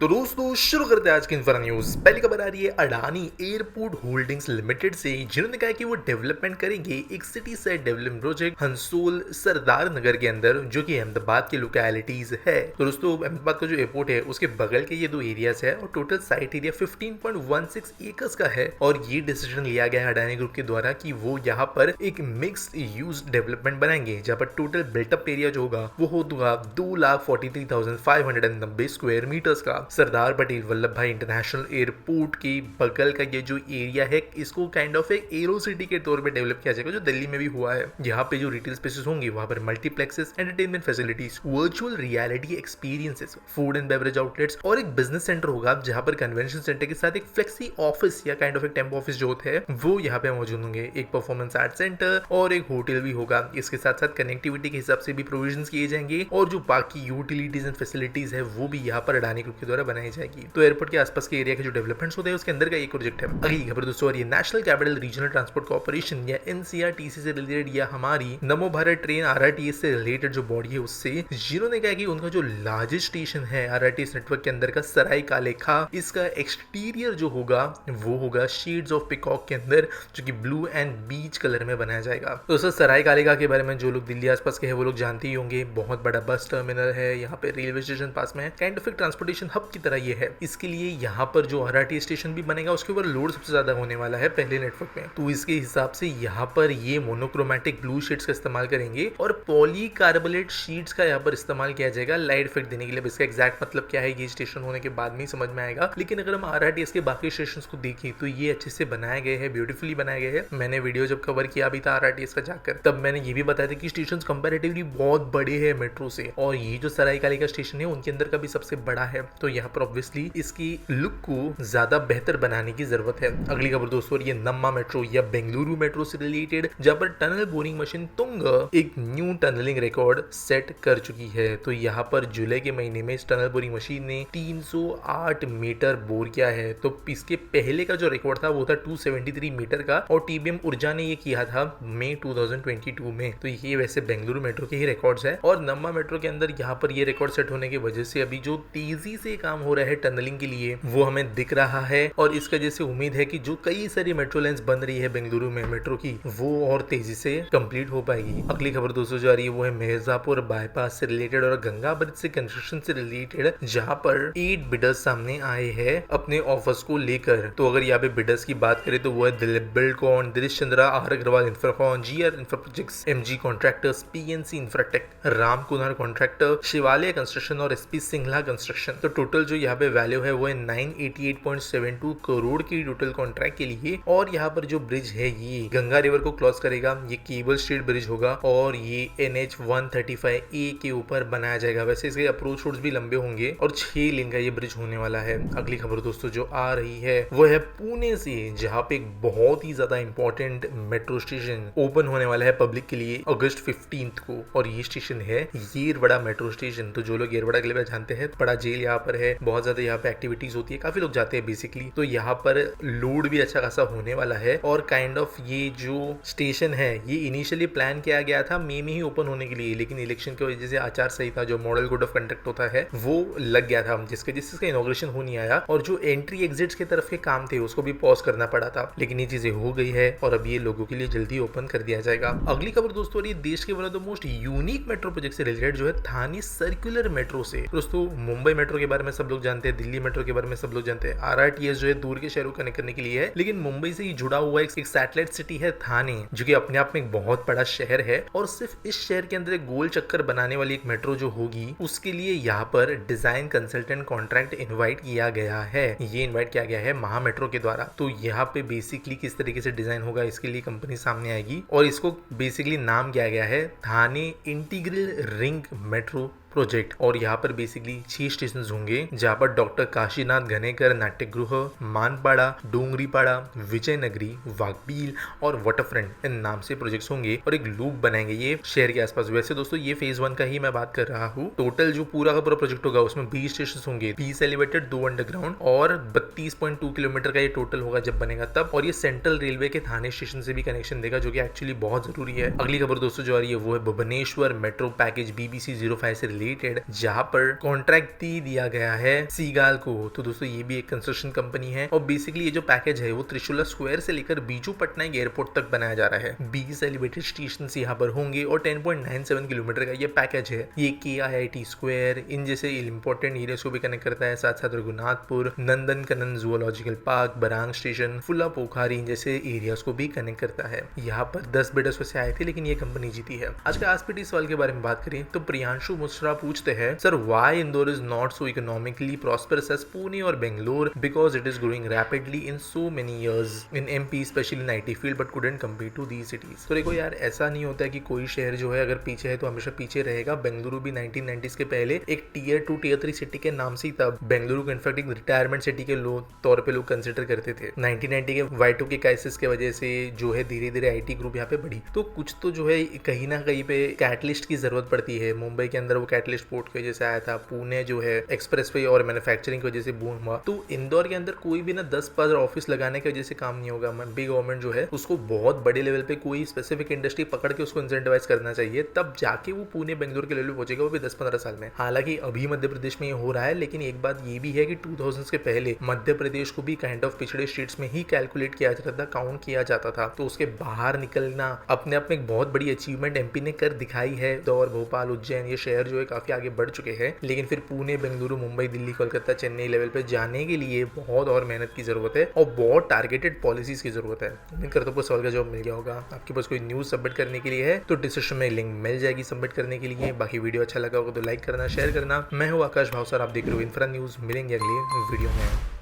तो दोस्तों शुरू करते हैं आज की इंफरा न्यूज। पहली खबर आ रही है अडानी एयरपोर्ट होल्डिंग्स लिमिटेड से, जिन्होंने कहा कि वो डेवलपमेंट करेंगे एक city side development project हंसोल Sardar Nagar के अंदर, जो कि अहमदाबाद के लोकेलिटीज है। तो दोस्तों अहमदाबाद का जो एयरपोर्ट है उसके बगल के ये दो एरियाज है और टोटल साइट एरिया 15.16 एकर्स का है। और ये डिसीजन लिया गया है अडानी ग्रुप के द्वारा कि वो यहाँ पर एक मिक्स्ड यूज डेवलपमेंट बनाएंगे, जहाँ पर टोटल बिल्टअप एरिया जो होगा वो होगा 2,43,590 स्क्वायर मीटर्स का। सरदार पटेल वल्लभ भाई इंटरनेशनल एयरपोर्ट के बगल का ये जो एरिया है इसको काइंड ऑफ एक एरो सिटी के तौर पे डेवलप किया जाएगा, जो दिल्ली में भी हुआ है। यहाँ पे जो रिटेल स्पेसेस होंगे वहां पर multiplexes, entertainment facilities, virtual reality experiences, food and beverage outlets और एक बिजनेस सेंटर होगा, जहां पर कन्वेंशन सेंटर के साथ एक फ्लेक्सी ऑफिस या काइंड ऑफ एक टेम्पो ऑफिस जो होते हैं वो यहाँ पे मौजूद होंगे। एक परफॉर्मेंस आर्ट सेंटर और एक होटल भी होगा। इसके साथ साथ कनेक्टिविटी के हिसाब से भी प्रोविजन किए जाएंगे और जो बाकी यूटिलिटीज एंड फैसिलिटीज है वो भी यहाँ पर अडानी ग्रुप के द्वारा बनाई जाएगी। तो एयरपोर्ट के आसपास के एरिया के जो डेवलपमेंट्स होते हैं उसके अंदर का एक प्रोजेक्ट है। अगली खबर दोस्तों, ये national capital regional transport corporation या एनसीआरटीसी से रिलेटेड या हमारी नमो भारत ट्रेन आरआरटीएस से रिलेटेड जो बॉडी है उससे, जिन्होंने कहा कि उनका जो लार्जेस्ट स्टेशन है आरआरटीएस नेटवर्क के अंदर का सराय काले खा, इसका एक्सटीरियर जो होगा वो होगा शेड्स ऑफ पिकॉक के अंदर, जो कि ब्लू एंड बीच कलर में बनाया जाएगा। तो सर सराय काले खा के बारे में जो लोग दिल्ली आसपास के हैं वो लोग जानते ही होंगे। बहुत बड़ा बस टर्मिनल है, यहाँ पे रेलवे स्टेशन पास में है, काइंड ऑफ एक ट्रांसपोर्टेशन हब की तरह ये है। इसके लिए यहाँ पर जो आरआरटीएस स्टेशन भी बनेगा उसके ऊपर लोड सबसे ज्यादा होने वाला है पहले नेटवर्क में। तो इसके हिसाब से यहाँ पर ये मोनोक्रोमैटिक ब्लू शीट्स का इस्तेमाल करेंगे और पॉलीकार्बोनेट शीट्स का यहाँ पर इस्तेमाल किया जाएगा लाइट इफेक्ट देने के लिए। इसका एग्जैक्ट मतलब क्या है ये स्टेशन होने के बाद में समझ में आएगा, लेकिन अगर हम आरआरटीएस के बाकी स्टेशन को देखें तो ये अच्छे से बनाए गए हैं, ब्यूटीफुली बनाए गए हैं। मैंने वीडियो जब कवर किया भी था आरआरटीएस का जाकर, तब मैंने ये भी बताया था कि स्टेशन कंपैरेटिवली बहुत बड़े हैं मेट्रो से, और ये जो सरायकाली का स्टेशन है उनके अंदर का भी सबसे बड़ा है। तो यहाँ पर ऑब्वियसली इसकी लुक को ज्यादा बेहतर बनाने की जरूरत है। अगली खबर दोस्तों, ये नम्मा मेट्रो या बेंगलुरु मेट्रो से रिलेटेड, जहां पर टनल बोरिंग मशीन तुंग एक न्यू टनलिंग रिकॉर्ड सेट कर चुकी है। तो यहाँ पर जुलाई के महीने में इस टनल बोरिंग मशीन ने 308 मीटर बोर किया है। तो इसके पहले का जो रिकॉर्ड था वो था 273 मीटर का, और टीबीएम ऊर्जा ने ये किया था मई 2022 में। तो ये वैसे बेंगलुरु मेट्रो के ही रिकॉर्ड्स है, और नम्मा मेट्रो के अंदर यहाँ पर ये रिकॉर्ड सेट होने की वजह से अभी जो तेजी से काम हो रहा है टनलिंग के लिए वो हमें दिख रहा है, और इसका जैसे उम्मीद है कि जो कई सारी मेट्रो लाइंस बन रही है बेंगलुरु में मेट्रो की, वो और तेजी से कंप्लीट हो पाएगी। अगली खबर दोस्तों जो आ रही है वो है मिर्जापुर बाईपास से रिलेटेड और गंगा ब्रिज से कंस्ट्रक्शन से रिलेटेड, जहां पर 8 बिडर्स सामने आए हैं अपने ऑफर्स को लेकर। तो अगर यहाँ पे बिडर्स की बात करें तो वो है Dilip Buildcon, Dinesh Chandra, R Agarwal Infracon, GR infra projects, MG contractors, PNC Infratech, Ram Kumar contractor, Shivalaya construction और एसपी सिंगला कंस्ट्रक्शन। तो टोटल जो यहाँ पे वैल्यू है वो है 988.72 करोड़ की टोटल कॉन्ट्रैक्ट के लिए। और यहाँ पर जो ब्रिज है ये गंगा रिवर को क्रॉस करेगा, ये केबल स्ट्रीट ब्रिज होगा और ये NH 135A के ऊपर बनाया जाएगा। वैसे इसके अप्रोच रोड्स भी लंबे होंगे और 6 लेन का ये ब्रिज होने वाला है। अगली खबर दोस्तों जो आ रही है वो है पुणे से, जहाँ पे एक बहुत ही ज्यादा इंपॉर्टेंट मेट्रो स्टेशन ओपन होने वाला है पब्लिक के लिए अगस्त 15 को, और ये स्टेशन है येरवड़ा मेट्रो स्टेशन। तो जो लोग येरवड़ा के लिए जानते हैं, बड़ा जेल यहाँ पर है, बहुत ज्यादा यहाँ पे एक्टिविटीज होती है, काफी लोग जाते हैं बेसिकली। तो यहाँ पर लोड भी अच्छा खासा होने वाला है, और काइंड ऑफ ये जो स्टेशन है ये इनिशियली प्लान किया गया था मई में ही ओपन होने के लिए, लेकिन इलेक्शन की वजह से आचार संहिता जो मॉडल कोड ऑफ कंडक्ट होता है वो लग गया था, जिसके जिसका इनॉग्रेशन हो नहीं आया, और जो एंट्री एग्जिट्स की तरफ के काम थे उसको भी पॉज करना पड़ा था। लेकिन ये चीजें हो गई है और अब ये लोगों के लिए जल्दी ओपन कर दिया जाएगा। अगली खबर दोस्तों, ये देश के one of the most unique metro project से रिलेटेड जो है थाने सर्कुलर मेट्रो से। दोस्तों मुंबई मेट्रो के बारे में सब लोग जानते हैं, दिल्ली मेट्रो के बारे में सब लोग जानते हैं, आरआरटीएस जो है दूर के शहरों को कनेक्ट करने के लिए है, लेकिन मुंबई से ही जुड़ा हुआ एक सैटेलाइट सिटी है थाने, जो कि अपने आप में एक बहुत बड़ा शहर है। और सिर्फ इस शहर के अंदर एक गोल चक्कर बनाने वाली एक मेट्रो जो होगी उसके लिए यहाँ पर डिजाइन कंसल्टेंट कॉन्ट्रैक्ट इनवाइट किया गया है। ये इनवाइट किया गया है महा मेट्रो के द्वारा। तो यहाँ पे बेसिकली किस तरीके से डिजाइन होगा इसके लिए कंपनी सामने आएगी, और इसको बेसिकली नाम किया गया है थाने इंटीग्रल रिंग मेट्रो प्रोजेक्ट। और यहाँ पर बेसिकली 6 स्टेशन होंगे, जहाँ पर डॉक्टर काशीनाथ घनेकर नाट्यगृह, मानपाड़ा, डोंगरीपाड़ा, विजयनगरी, वाघबील और वाटरफ्रंट इन नाम से प्रोजेक्ट्स होंगे, और एक लूप बनाएंगे ये शहर के आसपास। वैसे दोस्तों ये फेज 1 का ही मैं बात कर रहा हूँ। टोटल जो पूरा का पूरा प्रोजेक्ट होगा उसमें 20 स्टेशन होंगे, 20 एलिवेटेड, 2 अंडरग्राउंड, और 32.2 किलोमीटर का ये टोटल होगा जब बनेगा तब। और ये सेंट्रल रेलवे के थाने स्टेशन से भी कनेक्शन देगा, जो कि एक्चुअली बहुत जरूरी है। अगली खबर दोस्तों जो आ रही है वो है भुवनेश्वर मेट्रो पैकेज BBC 05 से रिलेटेड, जहाँ पर कॉन्ट्रैक्ट दिया गया है सीगाल को। तो दोस्तों ये भी एक कंस्ट्रक्शन कंपनी है और बेसिकली ये जो पैकेज है वो त्रिशूला स्क्वायर से लेकर बीजू पटनायक एयरपोर्ट तक बनाया जा रहा है। 20 एलिवेटेड स्टेशन यहाँ पर होंगे और 10.97 किलोमीटर का ये पैकेज है। ये KIIT स्क्वायर इन जैसे इंपॉर्टेंट एरियाज को भी कनेक्ट करता है, साथ साथ रघुनाथपुर, नंदन Kanan zoological park, Burang station, फुला पोखारी इन जैसे एरियाज को भी कनेक्ट करता है। यहाँ पर 10 बिडर्स वैसे आए थे लेकिन ये कंपनी जीती है। आज का आस्पिटी सवाल के बारे में बात करें तो प्रियांशु मुस्रा पूछते हैं, sir why Indore is not so economically prosperous as Pune और Bangalore because it is growing rapidly in so many years in MP specially in IT field but couldn't compete to these cities. तो देखो यार, ऐसा नहीं होता है कि कोई शहर जो है अगर पीछे है तो हमेशा पीछे रहेगा। बेंगलुरु भी 1990s के पहले एक Tier 2 Tier 3 सिटी के नाम से ही था। बेंगलुरु को इनफैक्ट एक रिटायरमेंट सिटी के तौर पे लोग कंसिडर करते थे। 1990 के Y2K क्राइसिस के वजह से जो है धीरे धीरे IT ग्रुप यहाँ पे बढ़ी। तो कुछ तो जो है कहीं ना कहीं पे कैटलिस्ट की जरूरत पड़ती है। मुंबई के अंदर वो कैटलिस्ट पोर्ट की वजह से आया था, पुणे जो है एक्सप्रेसवे और मैन्युफैक्चरिंग की वजह से बूम हुआ। तो इंदौर के अंदर कोई भी ना 10-15 ऑफिस लगाने की वजह से काम नहीं होगा। बिग गवर्नमेंट जो है उसको बहुत बड़े लेवल पे कोई स्पेसिफिक इंडस्ट्री पकड़ के उसको इंसेंटिवाइज करना चाहिए, तब जाके वो पुणे बेंगलुरु के लेवल पे पहुंचेगा, वो भी 10-15 साल में। हालांकि अभी मध्य प्रदेश में ये हो रहा है, लेकिन एक बात ये भी है कि 2000s के पहले मध्य प्रदेश को भी काइंड ऑफ पिछड़े स्टेट्स में ही कैलकुलेट किया जाता था, काउंट किया जाता था। तो उसके बाहर निकलना अपने आप में एक बहुत बड़ी अचीवमेंट MP ने कर दिखाई है। और भोपाल, उज्जैन ये शहर जो है काफी आगे बढ़ चुके हैं, लेकिन फिर पुणे, बेंगलुरु, मुंबई, दिल्ली, कोलकाता, चेन्नई लेवल पे जाने के लिए बहुत और मेहनत की जरूरत है और बहुत टारगेटेड पॉलिसीज की जरूरत है। उम्मीद करता हूँ सवाल का जवाब मिल गया होगा। आपके पास कोई न्यूज सबमिट करने के लिए है तो डिस्क्रिप्शन में लिंक मिल जाएगी सबमिट करने के लिए। बाकी वीडियो अच्छा लगा होगा तो लाइक करना, शेयर करना। मैं हूँ आकाश भावसर, आप देख रहे हो इन्फ्रा न्यूज। मिलेंगे अगली वीडियो में।